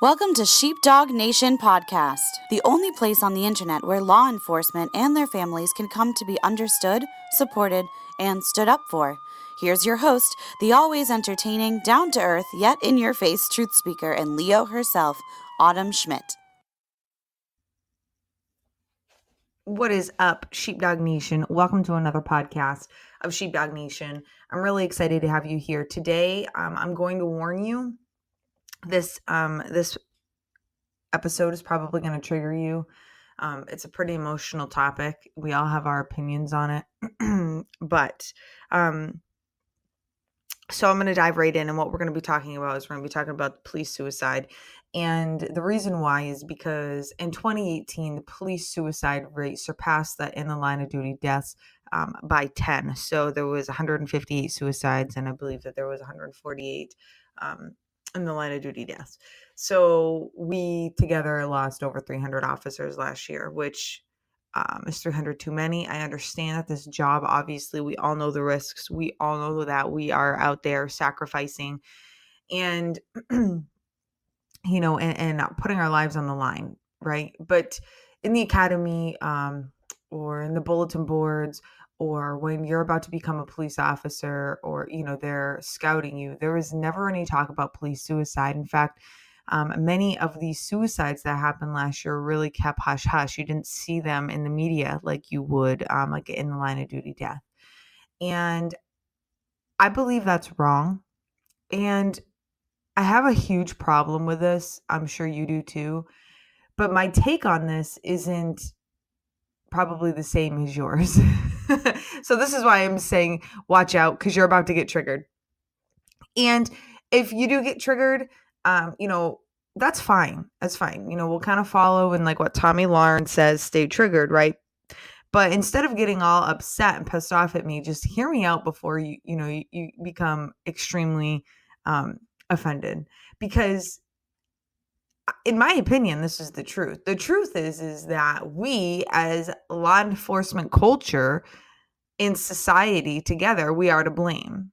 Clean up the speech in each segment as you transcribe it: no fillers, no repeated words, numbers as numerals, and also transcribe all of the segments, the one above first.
Welcome to Sheepdog Nation Podcast, the only place on the internet where law enforcement and their families can come to be understood, supported, and stood up for. Here's your host, the always entertaining, down-to-earth, yet in-your-face truth speaker and Leo herself, Autumn Schmidt. What is up, Sheepdog Nation? Welcome to another podcast of Sheepdog Nation. I'm really excited to have you here today. I'm going to warn you, this episode is probably going to trigger you. It's a pretty emotional topic. We all have our opinions on it, so I'm going to dive right in, and what we're going to be talking about is we're going to be talking about police suicide. And the reason why is because in 2018, the police suicide rate surpassed the in the line of duty deaths by 10. So there was 158 suicides, and I believe that there was 148 in the line of duty deaths. So we together lost over 300 officers last year, which is 300 too many. I understand that this job, obviously, we all know the risks. We all know that we are out there sacrificing and, and putting our lives on the line, right? But in the academy or in the bulletin boards, or when you're about to become a police officer, or, they're scouting you, there was never any talk about police suicide. In fact, many of these suicides that happened last year really kept hush hush. You didn't see them in the media like you would, like in the line of duty death. And I believe that's wrong. And I have a huge problem with this. I'm sure you do too. But my take on this isn't probably the same as yours. So this is why I'm saying watch out, because you're about to get triggered. And if you do get triggered, that's fine. That's fine. We'll kind of follow in like what Tommy Lawrence says, stay triggered, right? But instead of getting all upset and pissed off at me, just hear me out before you become extremely offended. Because in my opinion, this is the truth. The truth is that we, as law enforcement culture in society together, we are to blame.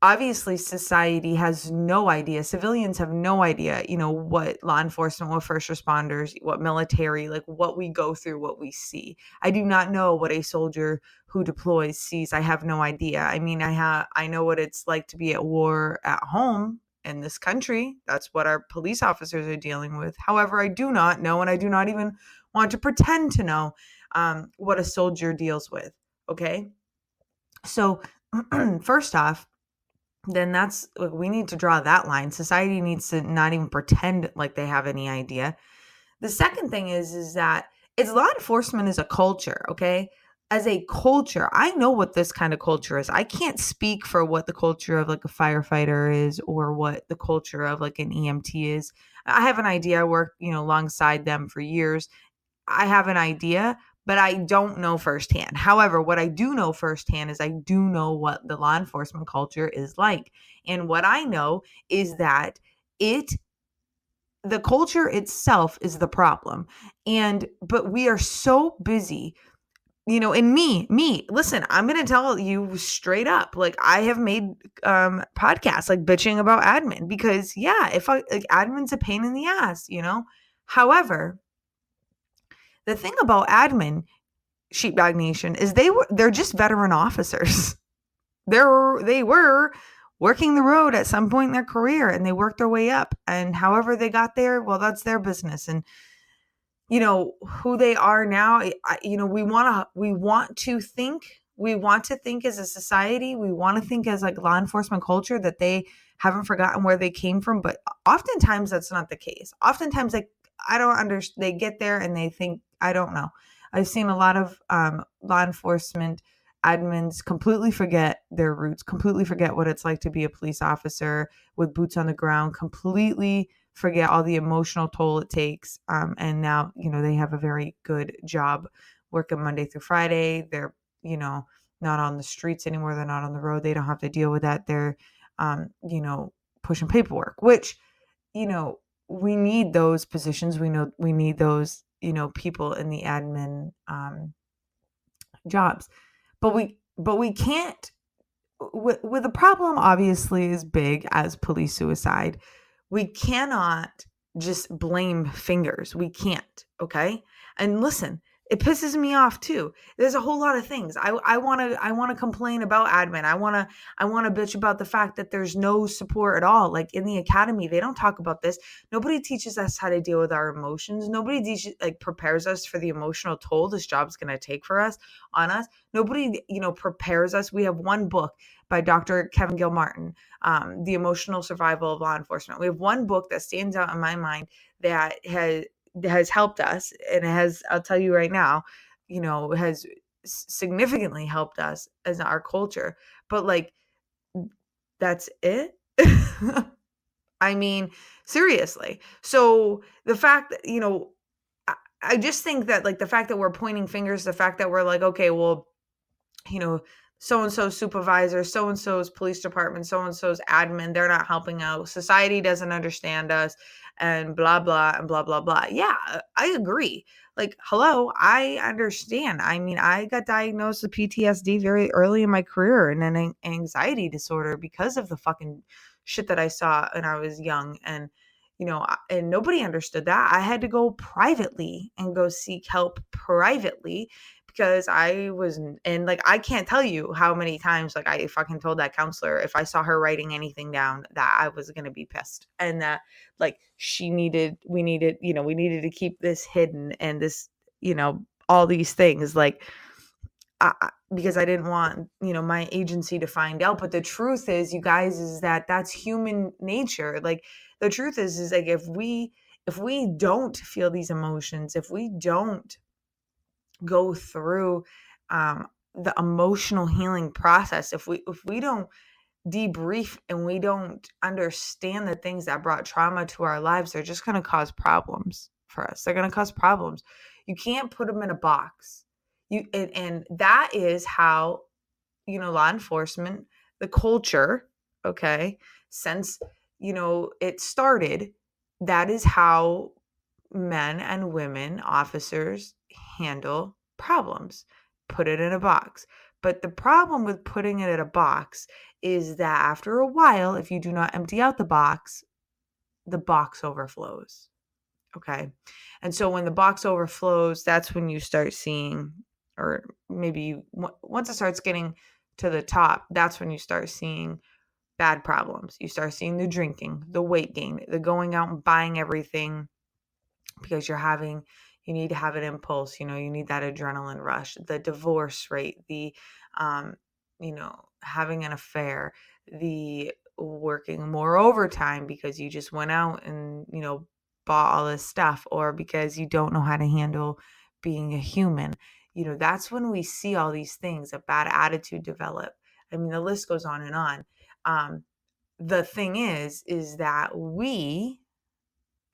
Obviously, society has no idea. Civilians have no idea, what law enforcement, what first responders, what military, like what we go through, what we see. I do not know what a soldier who deploys sees. I have no idea. I mean, I know what it's like to be at war at home in this country. That's what our police officers are dealing with. However, I do not know, and I do not even want to pretend to know what a soldier deals with. Okay. So first off, then we need to draw that line. Society needs to not even pretend like they have any idea. The second thing is that law enforcement is a culture, okay? As a culture, I know what this kind of culture is. I can't speak for what the culture of like a firefighter is, or what the culture of like an EMT is. I have an idea. I worked, alongside them for years. I have an idea, but I don't know firsthand. However, what I do know firsthand is I do know what the law enforcement culture is like. And what I know is that the culture itself is the problem. But we are so busy, and me, listen, I'm going to tell you straight up, like I have made podcasts like bitching about admin because admin's a pain in the ass, However, the thing about admin, Sheepdog Nation, is they're just veteran officers. They were working the road at some point in their career, and they worked their way up. And however they got there, well, that's their business. And who they are now, we want to think as a society, we want to think as like law enforcement culture that they haven't forgotten where they came from. But oftentimes that's not the case. Oftentimes I don't understand. They get there and they think, I don't know. I've seen a lot of law enforcement admins completely forget their roots, completely forget what it's like to be a police officer with boots on the ground, completely forget all the emotional toll it takes. And now, they have a very good job working Monday through Friday. They're, not on the streets anymore. They're not on the road. They don't have to deal with that. They're, pushing paperwork, which, we need those positions. We need those, people in the admin jobs, but we can't. With the problem, obviously, as big as police suicide, we cannot just blame fingers. We can't. Okay. And listen, it pisses me off too. There's a whole lot of things. I want to complain about admin. I want to bitch about the fact that there's no support at all. Like in the academy, they don't talk about this. Nobody teaches us how to deal with our emotions. Nobody prepares us for the emotional toll this job's going to take on us. Nobody, prepares us. We have one book by Dr. Kevin Gilmartin, The Emotional Survival of Law Enforcement. We have one book that stands out in my mind that has helped us, and it has, I'll tell you right now, has significantly helped us as our culture. But like, that's it. I mean, seriously. So the fact that, I just think that like the fact that we're pointing fingers, the fact that we're like, okay, well, so-and-so's supervisor, so-and-so's police department, so-and-so's admin, they're not helping out. Society doesn't understand us and blah, blah, and blah, blah, blah. Yeah, I agree. Like, hello, I understand. I mean, I got diagnosed with PTSD very early in my career and an anxiety disorder because of the fucking shit that I saw when I was young. And, and nobody understood that. I had to go privately and go seek help privately because I was, and like, I can't tell you how many times, like, I fucking told that counselor if I saw her writing anything down that I was going to be pissed and that like we needed to keep this hidden and this, all these things like, because I didn't want, my agency to find out. But the truth is, you guys, is that that's human nature. Like the truth is like, if we don't feel these emotions, if we don't go through the emotional healing process, if we don't debrief and we don't understand the things that brought trauma to our lives, they're just going to cause problems for us. They're going to cause problems. You can't put them in a box. And that is how, law enforcement, the culture, okay, since, it started, that is how men and women officers handle problems. Put it in a box. But the problem with putting it in a box is that after a while, if you do not empty out the box overflows. Okay. And so when the box overflows, that's when you start seeing, or maybe once it starts getting to the top, that's when you start seeing bad problems. You start seeing the drinking, the weight gain, the going out and buying everything because you need to have an impulse, you need that adrenaline rush, the divorce rate, the, having an affair, the working more overtime because you just went out and, bought all this stuff, or because you don't know how to handle being a human. That's when we see all these things, a bad attitude develop. I mean, the list goes on and on. The thing is that we,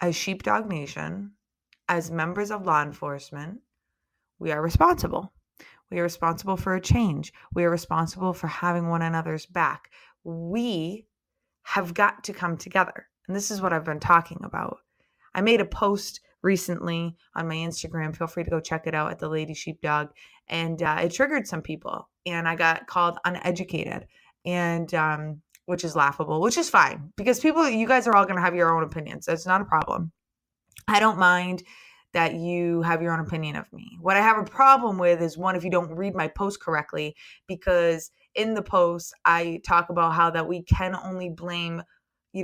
as Sheepdog Nation, as members of law enforcement, we are responsible. We are responsible for a change. We are responsible for having one another's back. We have got to come together. And this is what I've been talking about. I made a post recently on my Instagram. Feel free to go check it out at the Lady Sheepdog. And it triggered some people. And I got called uneducated. And which is laughable, which is fine. Because you guys are all going to have your own opinions. That's not a problem. I don't mind that you have your own opinion of me. What I have a problem with is, one, if you don't read my post correctly, because in the post, I talk about how that we can only blame,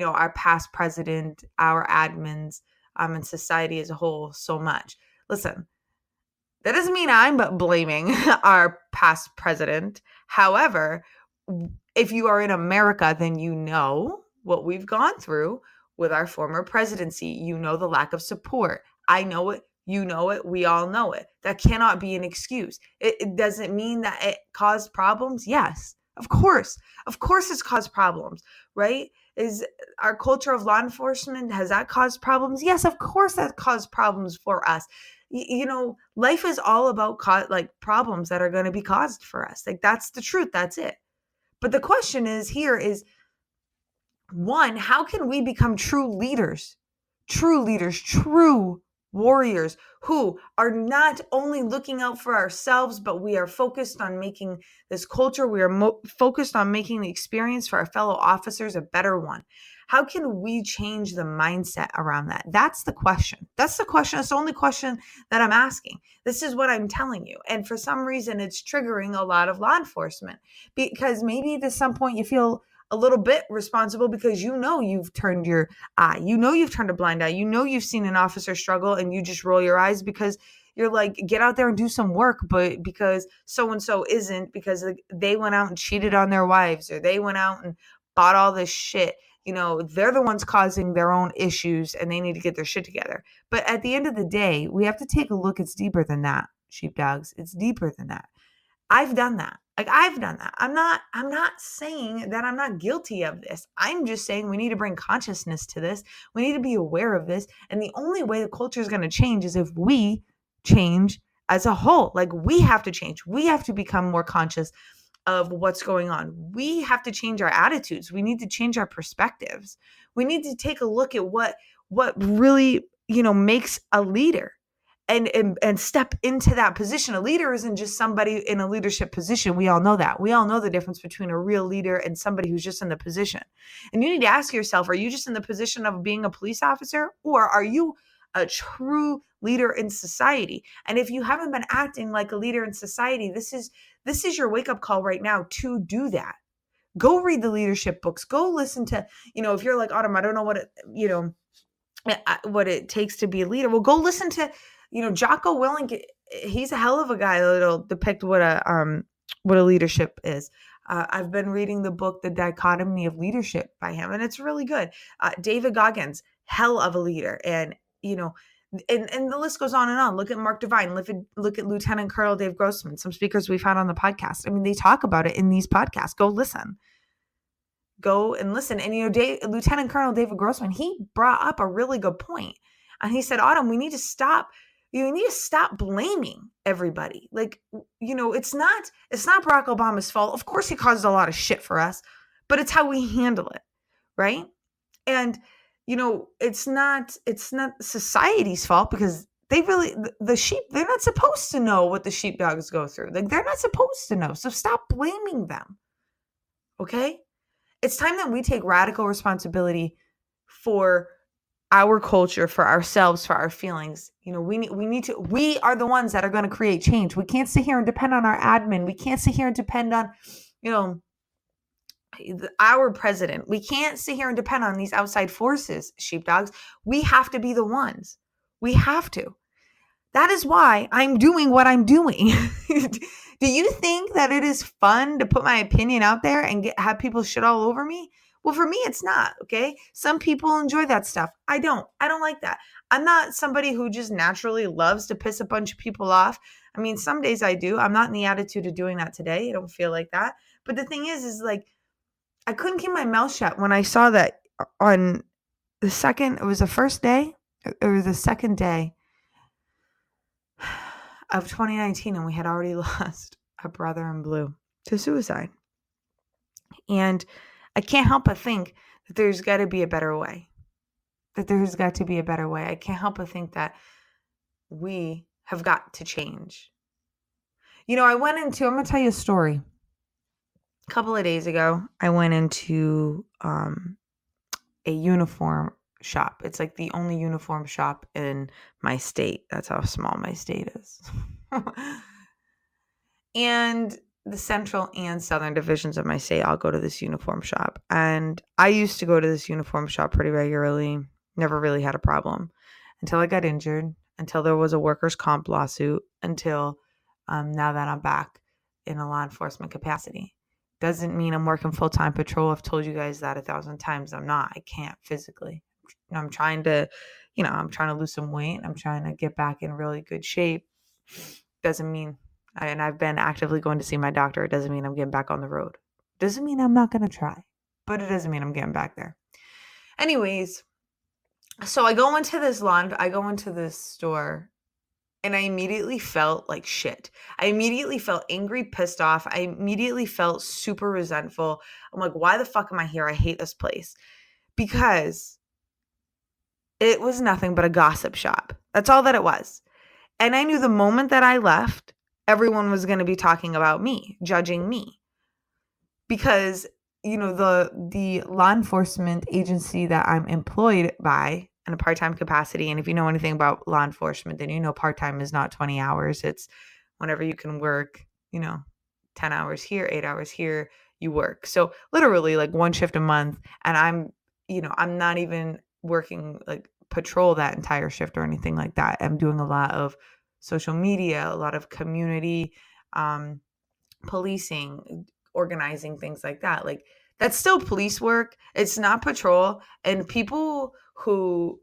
our past president, our admins, and society as a whole so much. Listen, that doesn't mean I'm blaming our past president. However, if you are in America, then you know what we've gone through with our former presidency. The lack of support. I know it. You know it. We all know it. That cannot be an excuse. It doesn't mean that it caused problems. Yes, of course. Of course it's caused problems, right? Is our culture of law enforcement, has that caused problems? Yes, of course that caused problems for us. Life is all about problems that are going to be caused for us. Like, that's the truth. That's it. But the question is, one, how can we become true leaders, true warriors who are not only looking out for ourselves, but we are focused on making this culture, we are focused on making the experience for our fellow officers a better one. How can we change the mindset around that? That's the question. That's the question. It's the only question that I'm asking. This is what I'm telling you. And for some reason, it's triggering a lot of law enforcement because maybe at some point you feel a little bit responsible because you've turned your eye. You've turned a blind eye. You've seen an officer struggle and you just roll your eyes because you're like, get out there and do some work. But because so-and-so isn't, because they went out and cheated on their wives, or they went out and bought all this shit, they're the ones causing their own issues and they need to get their shit together. But at the end of the day, we have to take a look. It's deeper than that, sheepdogs. It's deeper than that. I've done that. I've done that. I'm not saying that I'm not guilty of this. I'm just saying we need to bring consciousness to this. We need to be aware of this. And the only way the culture is going to change is if we change as a whole. We have to change. We have to become more conscious of what's going on. We have to change our attitudes. We need to change our perspectives. We need to take a look at what really, makes a leader. And step into that position. A leader isn't just somebody in a leadership position. We all know that. We all know the difference between a real leader and somebody who's just in the position. And you need to ask yourself, are you just in the position of being a police officer, or are you a true leader in society? And if you haven't been acting like a leader in society, this is your wake-up call right now to do that. Go read the leadership books. Go listen to, if you're like, Autumn, I don't know what it takes to be a leader. Well, go listen to Jocko Willink. He's a hell of a guy that'll depict what a leadership is. I've been reading the book, The Dichotomy of Leadership by him, and it's really good. David Goggins, hell of a leader. And, and the list goes on and on. Look at Mark Devine. Look at Lieutenant Colonel Dave Grossman, some speakers we've had on the podcast. I mean, they talk about it in these podcasts. Go listen. Go and listen. And, Lieutenant Colonel David Grossman, he brought up a really good point. And he said, Autumn, we need to stop. You need to stop blaming everybody. It's not Barack Obama's fault. Of course, he caused a lot of shit for us, but it's how we handle it, right? And, it's not society's fault because the sheep, they're not supposed to know what the sheepdogs go through. They're not supposed to know. So stop blaming them, okay? It's time that we take radical responsibility for our culture, for ourselves, for our feelings. We are the ones that are going to create change. We can't sit here and depend on our admin. We can't sit here and depend on, our president. We can't sit here and depend on these outside forces, sheepdogs. We have to be the ones. We have to. That is why I'm doing what I'm doing. Do you think that it is fun to put my opinion out there and have people shit all over me? Well, for me, it's not, okay? Some people enjoy that stuff. I don't like that. I'm not somebody who just naturally loves to piss a bunch of people off. I mean, some days I do. I'm not in the attitude of doing that today. I don't feel like that. But the thing is I couldn't keep my mouth shut when I saw that on the second day of 2019, and we had already lost a brother in blue to suicide. And I can't help but think that there's got to be a better way. I can't help but think that we have got to change. I'm going to tell you a story. A couple of days ago, I went into a uniform shop. It's like the only uniform shop in my state. That's how small my state is. And the central and southern divisions of my state, I'll go to this uniform shop. And I used to go to this uniform shop pretty regularly. Never really had a problem until I got injured, until there was a workers' comp lawsuit, until now that I'm back in a law enforcement capacity. Doesn't mean I'm working full-time patrol. I've told you guys that 1,000 times. I'm not. I can't physically. I'm trying to lose some weight. I'm trying to get back in really good shape. Doesn't mean, and I've been actively going to see my doctor. It doesn't mean I'm getting back on the road. Doesn't mean I'm not going to try, but it doesn't mean I'm getting back there. Anyways, so I go into this store, and I immediately felt like shit. I immediately felt angry, pissed off. I immediately felt super resentful. I'm like, why the fuck am I here? I hate this place. Because it was nothing but a gossip shop. That's all that it was. And I knew the moment that I left, everyone was going to be talking about me, judging me. Because the law enforcement agency that I'm employed by in a part-time capacity. And if you know anything about law enforcement, then you know part-time is not 20 hours. It's whenever you can work, 10 hours here, 8 hours here, you work. So literally like one shift a month. And I'm not even working like patrol that entire shift or anything like that. I'm doing a lot of social media, a lot of community policing, organizing, things like that. Like that's still police work. It's not patrol. And people who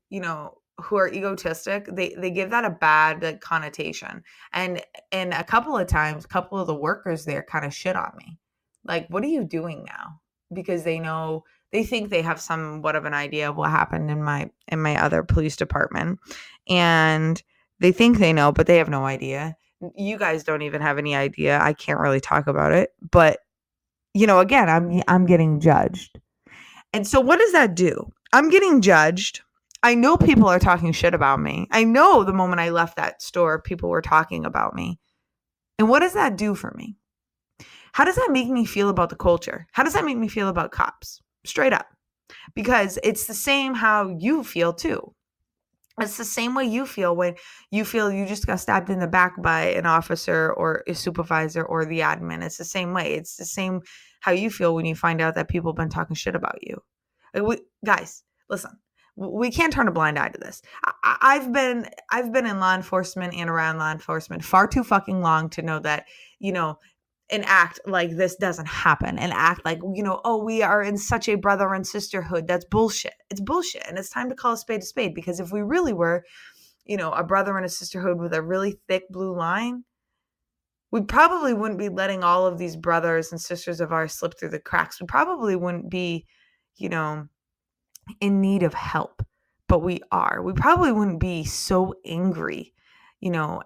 are egotistic, they give that a bad like, connotation. And a couple of times, a couple of the workers there kind of shit on me. Like, what are you doing now? Because they think they have somewhat of an idea of what happened in my other police department. And they think they know, but they have no idea. You guys don't even have any idea. I can't really talk about it. But, again, I'm getting judged. And so what does that do? I'm getting judged. I know people are talking shit about me. I know the moment I left that store, people were talking about me. And what does that do for me? How does that make me feel about the culture? How does that make me feel about cops? Straight up. Because it's the same how you feel too. It's the same way you feel when you feel you just got stabbed in the back by an officer or a supervisor or the admin. It's the same way. It's the same how you feel when you find out that people have been talking shit about you. Guys, listen. We can't turn a blind eye to this. I've been in law enforcement and around law enforcement far too fucking long to know that, an act like this doesn't happen. An act like, we are in such a brother and sisterhood. That's bullshit. It's bullshit. And it's time to call a spade, because if we really were, a brother and a sisterhood with a really thick blue line, we probably wouldn't be letting all of these brothers and sisters of ours slip through the cracks. We probably wouldn't be, in need of help, but we are. We probably wouldn't be so angry,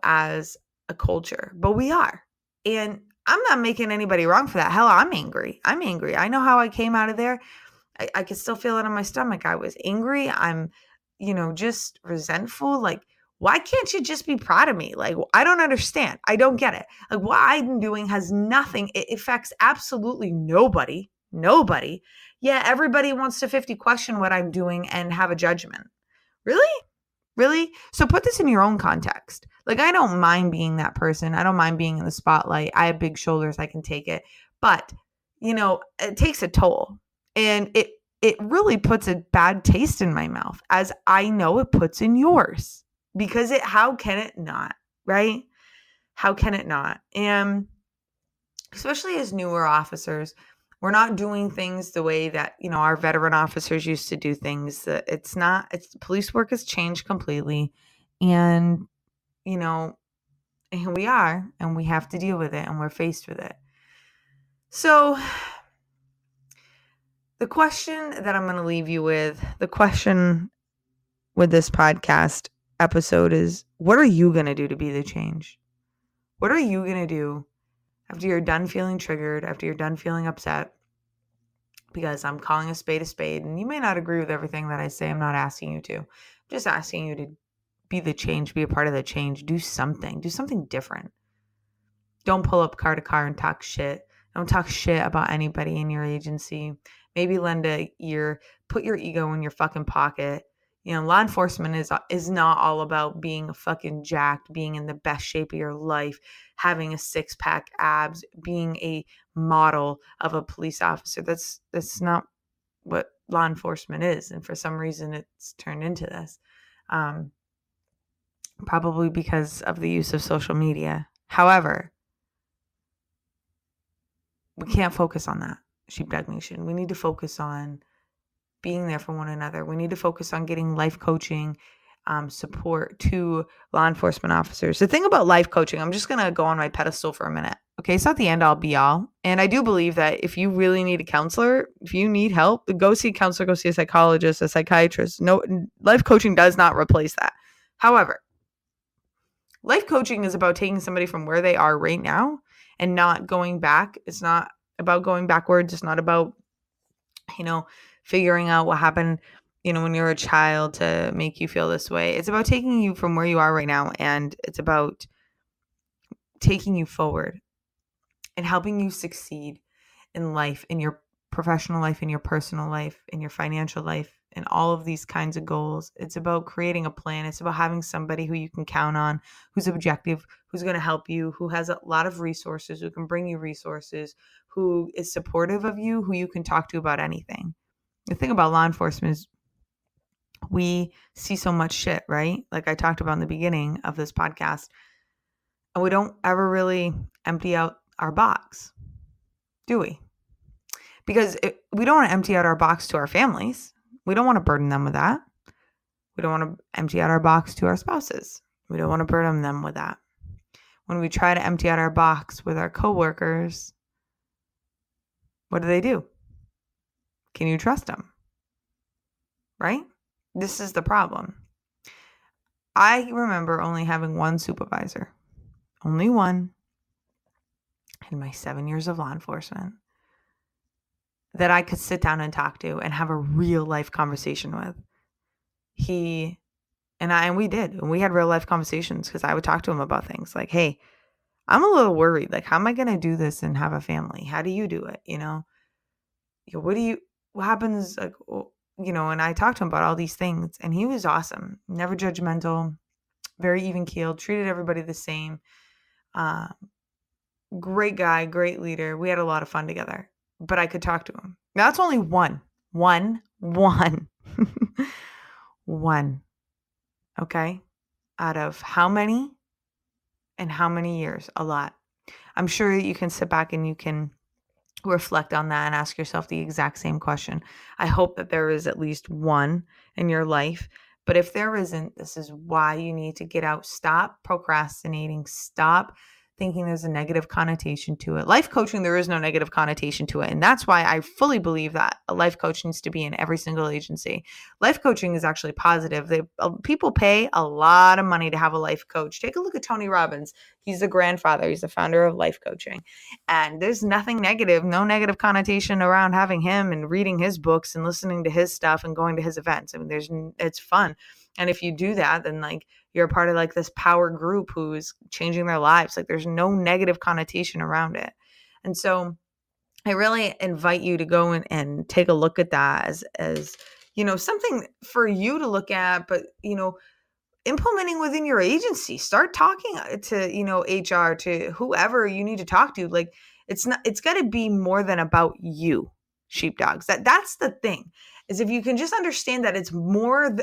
as a culture, but we are. And I'm not making anybody wrong for that. Hell, I'm angry. I know how I came out of there. I could still feel it in my stomach. I was angry. I'm, just resentful. Like, why can't you just be proud of me? Like, I don't understand. I don't get it. Like, what I'm doing has nothing. It affects absolutely nobody. Nobody. Yeah, everybody wants to 50 question what I'm doing and have a judgment. Really? Really? So put this in your own context. Like, I don't mind being that person. I don't mind being in the spotlight. I have big shoulders. I can take it. But, it takes a toll. And it really puts a bad taste in my mouth, as I know it puts in yours. Because how can it not? Right? How can it not? And especially as newer officers, we're not doing things the way that, our veteran officers used to do things. Police work has changed completely. And, and here we are, and we have to deal with it, and we're faced with it. So the question that I'm going to leave you with, the question with this podcast episode is, what are you going to do to be the change? What are you going to do after you're done feeling triggered, after you're done feeling upset? Because I'm calling a spade, and you may not agree with everything that I say. I'm not asking you to. I'm just asking you to be the change, be a part of the change. Do something different. Don't pull up car to car and talk shit. Don't talk shit about anybody in your agency. Maybe lend a ear. Put your ego in your fucking pocket. Law enforcement is not all about being a fucking jacked, being in the best shape of your life, having a 6-pack abs, being a model of a police officer. That's not what law enforcement is. And for some reason it's turned into this. Probably because of the use of social media. However, we can't focus on that, Sheepdog Nation. We need to focus on being there for one another. We need to focus on getting life coaching support to law enforcement officers. The thing about life coaching, I'm just going to go on my pedestal for a minute. Okay, it's not the end all be all. And I do believe that if you really need a counselor, if you need help, go see a counselor, go see a psychologist, a psychiatrist. No, life coaching does not replace that. However, life coaching is about taking somebody from where they are right now and not going back. It's not about going backwards. It's not about, figuring out what happened, when you're a child to make you feel this way. It's about taking you from where you are right now, and it's about taking you forward and helping you succeed in life, in your professional life, in your personal life, in your financial life, in all of these kinds of goals. It's about creating a plan. It's about having somebody who you can count on, who's objective, who's going to help you, who has a lot of resources, who can bring you resources, who is supportive of you, who you can talk to about anything. The thing about law enforcement is we see so much shit, right? Like I talked about in the beginning of this podcast, and we don't ever really empty out our box, do we? Because we don't want to empty out our box to our families. We don't want to burden them with that. We don't want to empty out our box to our spouses. We don't want to burden them with that. When we try to empty out our box with our coworkers, what do? Can you trust them? Right? This is the problem. I remember only having one supervisor, only one, in my 7 years of law enforcement that I could sit down and talk to and have a real life conversation with. He and we did. And we had real life conversations because I would talk to him about things like, hey, I'm a little worried. Like, how am I going to do this and have a family? How do you do it? What happens? Like, and I talked to him about all these things, and he was awesome. Never judgmental, very even keeled, treated everybody the same. Great guy, great leader. We had a lot of fun together, but I could talk to him. Now, that's only one. One. Okay. Out of how many and how many years? A lot. I'm sure you can sit back and you can reflect on that and ask yourself the exact same question. I hope that there is at least one in your life. But if there isn't, this is why you need to get out. Stop procrastinating. Stop thinking there's a negative connotation to it. Life coaching, there is no negative connotation to it. And that's why I fully believe that a life coach needs to be in every single agency. Life coaching is actually positive. People pay a lot of money to have a life coach. Take a look at Tony Robbins. He's the grandfather. He's the founder of life coaching. And there's nothing negative, no negative connotation around having him and reading his books and listening to his stuff and going to his events. I mean, it's fun. And if you do that, then like you're a part of like this power group who's changing their lives. Like there's no negative connotation around it. And so I really invite you to go and take a look at that as something for you to look at, but, implementing within your agency. Start talking to, HR, to whoever you need to talk to. Like it's got to be more than about you, sheepdogs. That's the thing. Is if you can just understand that it's more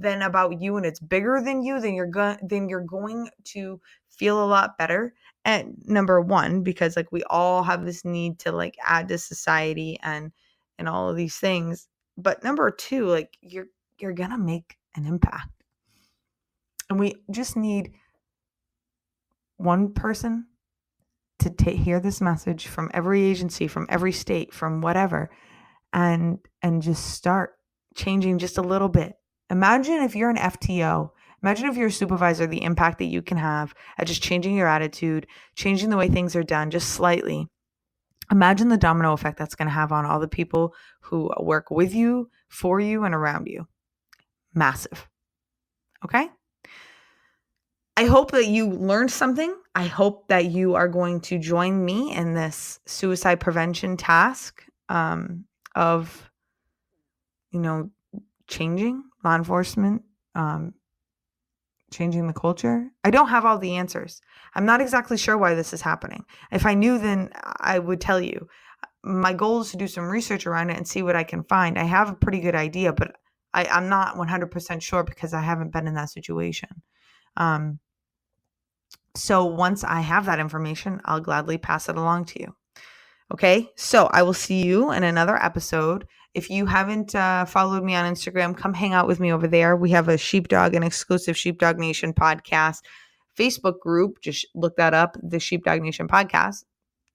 than about you and it's bigger than you, then you're going to feel a lot better. And number one, because like we all have this need to like add to society and all of these things. But number two, like you're gonna make an impact, and we just need one person to hear this message from every agency, from every state, from whatever. And just start changing just a little bit. Imagine if you're an FTO, imagine if you're a supervisor, the impact that you can have at just changing your attitude, changing the way things are done just slightly. Imagine the domino effect that's going to have on all the people who work with you, for you, and around you. Massive. Okay? I hope that you learned something. I hope that you are going to join me in this suicide prevention task of changing law enforcement, changing the culture. I don't have all the answers. I'm not exactly sure why this is happening. If I knew, then I would tell you. My goal is to do some research around it and see what I can find. I have a pretty good idea, but I'm not 100% sure because I haven't been in that situation. So once I have that information, I'll gladly pass it along to you. Okay, so I will see you in another episode. If you haven't followed me on Instagram, come hang out with me over there. We have a Sheepdog, an exclusive Sheepdog Nation podcast Facebook group. Just look that up, the Sheepdog Nation podcast.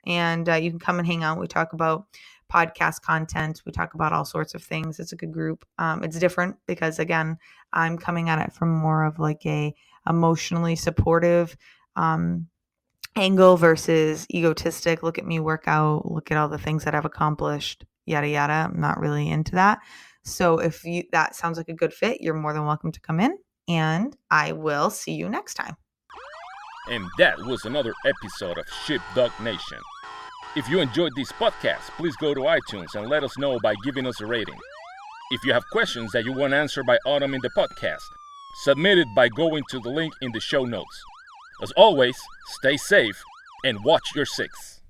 And you can come and hang out. We talk about podcast content. We talk about all sorts of things. It's a good group. It's different because, again, I'm coming at it from more of like a emotionally supportive angle versus egotistic. Look at me work out. Look at all the things that I've accomplished. Yada, yada. I'm not really into that. So if that sounds like a good fit, you're more than welcome to come in, and I will see you next time. And that was another episode of Sheepdog Nation. If you enjoyed this podcast, please go to iTunes and let us know by giving us a rating. If you have questions that you want answered by Autumn in the podcast, submit it by going to the link in the show notes. As always, stay safe and watch your six.